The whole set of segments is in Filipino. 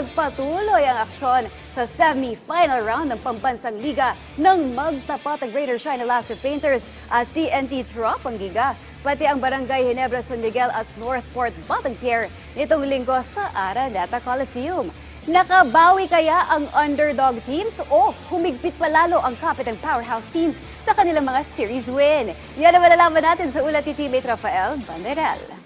nagpatuloy ang aksyon sa semi-final round ng Pambansang Liga ng magtapatang Greater China Laster Painters at TNT Tropang Giga, pati ang Barangay Ginebra San Miguel at Northport Batang Pier nitong linggo sa Araneta Coliseum. Nakabawi kaya ang underdog teams o humigpit palalo ang kapitang powerhouse teams sa kanilang mga series win? Yan ang malalaman natin sa ulat ni teammate Rafael Banderal.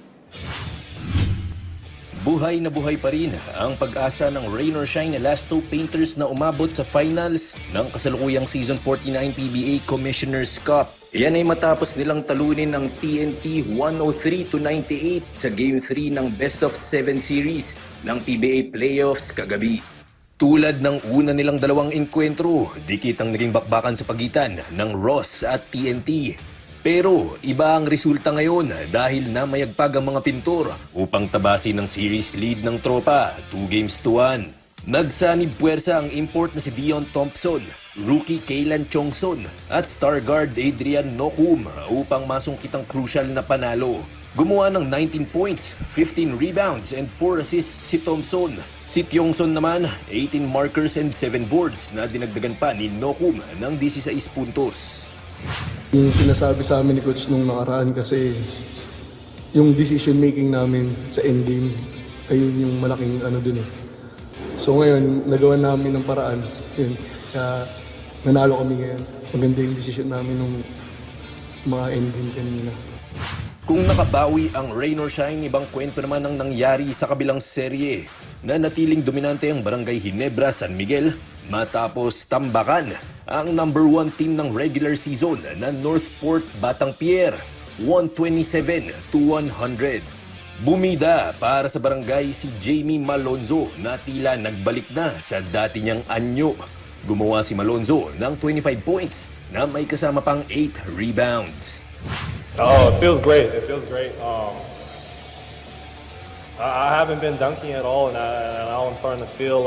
Buhay na buhay pa rin ang pag-asa ng Rain or Shine Elasto Painters na umabot sa finals ng kasalukuyang Season 49 PBA Commissioner's Cup. Yan ay matapos nilang talunin ng TNT 103-98 sa Game 3 ng Best of 7 Series ng PBA Playoffs kagabi. Tulad ng una nilang dalawang enkwentro, dikit ang naging bakbakan sa pagitan ng Ross at TNT. Pero iba ang resulta ngayon dahil namayagpag ang mga pintor upang tabasin ng series lead ng tropa, 2-1. Nagsanib puwersa ang import na si Dion Thompson, rookie Kaylan Chongson at star guard Adrian Nokum upang masungkit ang crucial na panalo. Gumawa ng 19 points, 15 rebounds and 4 assists si Thompson. Si Tiongson naman, 18 markers and 7 boards na dinagdagan pa ni Nokum ng 16 puntos. Yung sinasabi sa amin ni Coach nung nakaraan kasi yung decision making namin sa endgame, ayun yung malaking ano dun eh. So ngayon, nagawa namin ng paraan. Yun, kaya nanalo kami ngayon. Maganda yung decision namin nung mga endgame kanina. Kung nakabawi ang Rain or Shine, ibang kwento naman ang nangyari sa kabilang serye na natiling dominante ang Barangay Ginebra San Miguel matapos tambakan ang number 1 team ng regular season na Northport Batang Pier 127-100. Bumida para sa barangay si Jamie Malonzo na tila nagbalik na sa dati niyang anyo. Gumawa si Malonzo ng 25 points na may kasama pang 8 rebounds. Oh, it feels great. It feels great. I haven't been dunking at all, and now I'm starting to feel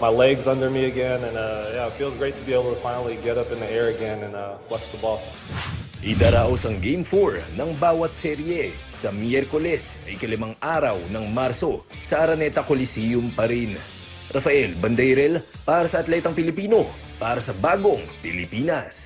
my legs under me again, and yeah, it feels great to be able to finally get up in the air again and flex the ball. Idaraos ang Game 4 ng bawat serye sa Miyerkules, ikalimang araw ng Marso sa Araneta Coliseum pa rin. Rafael Banderal para sa Atletang Pilipino, para sa Bagong Pilipinas.